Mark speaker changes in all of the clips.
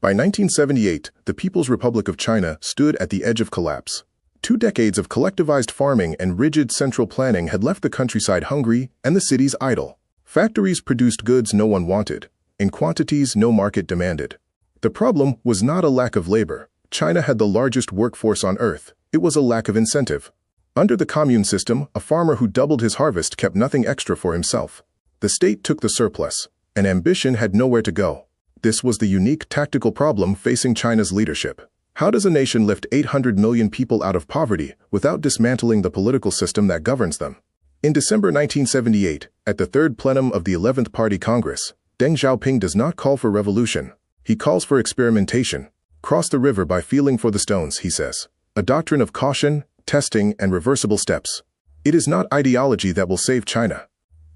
Speaker 1: By 1978, the People's Republic of China stood at the edge of collapse. 2 decades of collectivized farming and rigid central planning had left the countryside hungry and the cities idle. Factories produced goods no one wanted, in quantities no market demanded. The problem was not a lack of labor. China had the largest workforce on earth. It was a lack of incentive. Under the commune system, a farmer who doubled his harvest kept nothing extra for himself. The state took the surplus, and ambition had nowhere to go. This was the unique tactical problem facing China's leadership. How does a nation lift 800 million people out of poverty without dismantling the political system that governs them? In December 1978, at the third plenum of the 11th Party Congress, Deng Xiaoping does not call for revolution. He calls for experimentation. Cross the river by feeling for the stones, he says. A doctrine of caution, testing, and reversible steps. It is not ideology that will save China.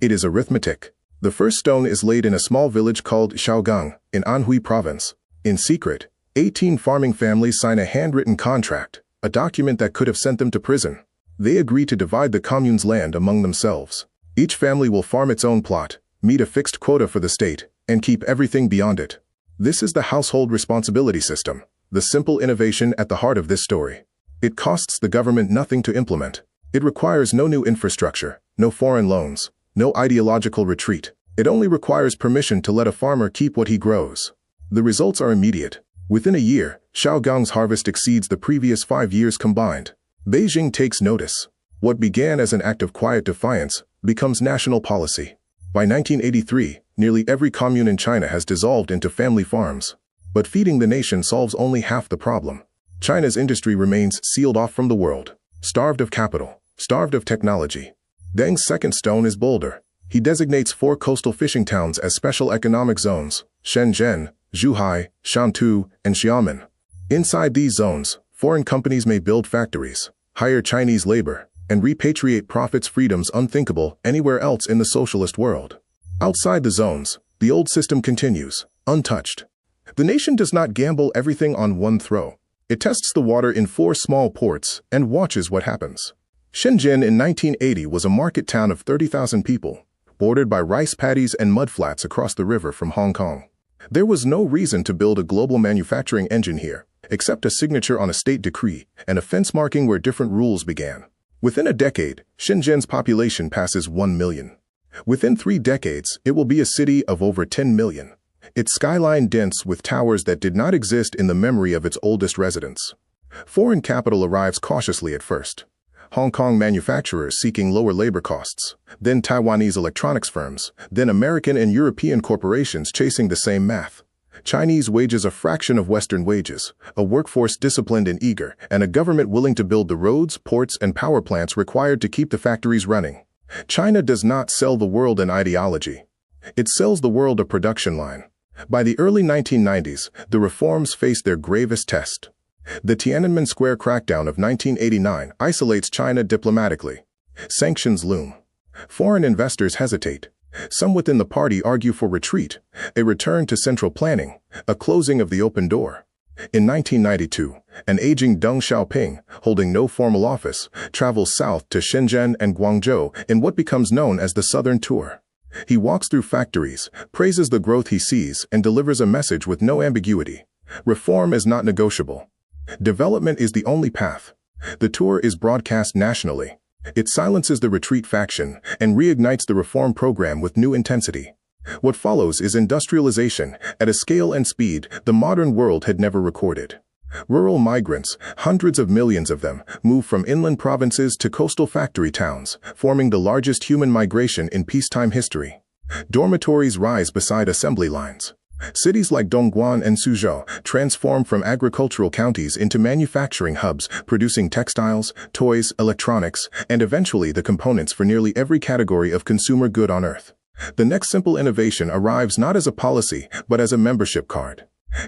Speaker 1: It is arithmetic. The first stone is laid in a small village called Shaogang, in Anhui Province. In secret, 18 farming families sign a handwritten contract, a document that could have sent them to prison. They agree to divide the commune's land among themselves. Each family will farm its own plot, meet a fixed quota for the state, and keep everything beyond it. This is the household responsibility system, the simple innovation at the heart of this story. It costs the government nothing to implement. It requires no new infrastructure, no foreign loans, no ideological retreat. It only requires permission to let a farmer keep what he grows. The results are immediate. Within a year, Shaogang's harvest exceeds the previous 5 years combined. Beijing takes notice. What began as an act of quiet defiance becomes national policy. By 1983, nearly every commune in China has dissolved into family farms. But feeding the nation solves only half the problem. China's industry remains sealed off from the world, starved of capital, starved of technology. Deng's second stone is bolder. He designates 4 coastal fishing towns as special economic zones: Shenzhen, Zhuhai, Shantou, and Xiamen. Inside these zones, foreign companies may build factories, hire Chinese labor, and repatriate profits, freedoms unthinkable anywhere else in the socialist world. Outside the zones, the old system continues, untouched. The nation does not gamble everything on one throw. It tests the water in 4 small ports and watches what happens. Shenzhen in 1980 was a market town of 30,000 people, bordered by rice paddies and mudflats across the river from Hong Kong. There was no reason to build a global manufacturing engine here, except a signature on a state decree and a fence marking where different rules began. Within a decade, Shenzhen's population passes 1 million. Within 3 decades, it will be a city of over 10 million. Its skyline dense with towers that did not exist in the memory of its oldest residents. Foreign capital arrives cautiously at first. Hong Kong manufacturers seeking lower labor costs, then Taiwanese electronics firms, then American and European corporations chasing the same math. Chinese wages a fraction of Western wages, a workforce disciplined and eager, and a government willing to build the roads, ports, and power plants required to keep the factories running. China does not sell the world an ideology. It sells the world a production line. By the early 1990s, the reforms faced their gravest test. The Tiananmen Square crackdown of 1989 isolates China diplomatically. Sanctions loom. Foreign investors hesitate. Some within the party argue for retreat, a return to central planning, a closing of the open door. In 1992, an aging Deng Xiaoping, holding no formal office, travels south to Shenzhen and Guangzhou in what becomes known as the Southern Tour. He walks through factories, praises the growth he sees, and delivers a message with no ambiguity. Reform is not negotiable. Development is the only path. The tour is broadcast nationally. It silences the retreat faction and reignites the reform program with new intensity. What follows is industrialization at a scale and speed the modern world had never recorded. Rural migrants, hundreds of millions of them, move from inland provinces to coastal factory towns, forming the largest human migration in peacetime history. Dormitories rise beside assembly lines. Cities like Dongguan and Suzhou transform from agricultural counties into manufacturing hubs, producing textiles, toys, electronics, and eventually the components for nearly every category of consumer good on Earth. The next simple innovation arrives not as a policy, but as a membership card.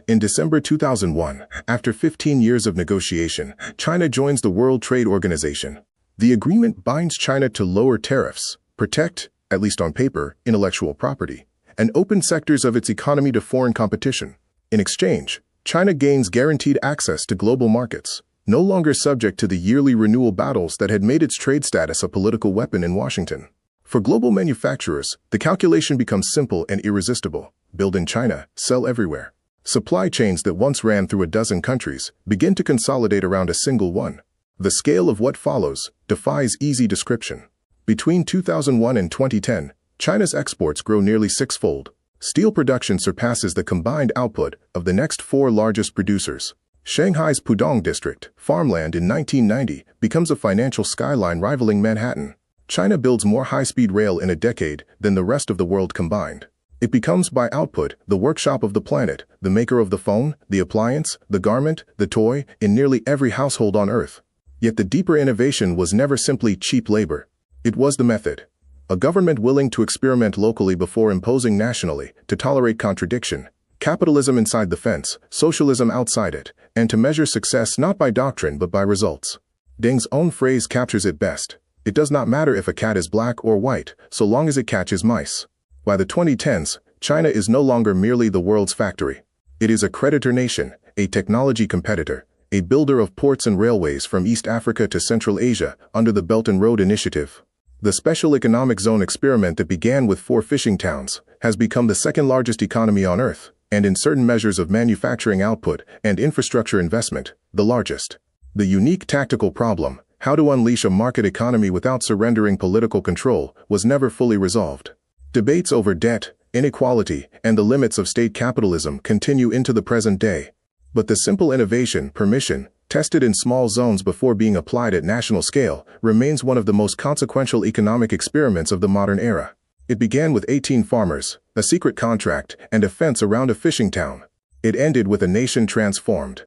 Speaker 1: In December 2001, after 15 years of negotiation, China joins the World Trade Organization. The agreement binds China to lower tariffs, protect, at least on paper, intellectual property, and open sectors of its economy to foreign competition. In exchange, China gains guaranteed access to global markets, no longer subject to the yearly renewal battles that had made its trade status a political weapon in Washington. For global manufacturers, the calculation becomes simple and irresistible. Build in China, sell everywhere. Supply chains that once ran through a dozen countries begin to consolidate around a single one. The scale of what follows defies easy description. Between 2001 and 2010, China's exports grow nearly sixfold. Steel production surpasses the combined output of the next four largest producers. Shanghai's Pudong district, farmland in 1990, becomes a financial skyline rivaling Manhattan. China builds more high-speed rail in a decade than the rest of the world combined. It becomes, by output, the workshop of the planet, the maker of the phone, the appliance, the garment, the toy, in nearly every household on Earth. Yet the deeper innovation was never simply cheap labor. It was the method. A government willing to experiment locally before imposing nationally, to tolerate contradiction. Capitalism inside the fence, socialism outside it, and to measure success not by doctrine but by results. Deng's own phrase captures it best. It does not matter if a cat is black or white, so long as it catches mice. By the 2010s, China is no longer merely the world's factory. It is a creditor nation, a technology competitor, a builder of ports and railways from East Africa to Central Asia under the Belt and Road Initiative. The special economic zone experiment that began with 4 fishing towns has become the second largest economy on Earth, and in certain measures of manufacturing output and infrastructure investment, the largest. The unique tactical problem, how to unleash a market economy without surrendering political control, was never fully resolved. Debates over debt, inequality, and the limits of state capitalism continue into the present day. But the simple innovation, permission, tested in small zones before being applied at national scale, remains one of the most consequential economic experiments of the modern era. It began with 18 farmers, a secret contract, and a fence around a fishing town. It ended with a nation transformed.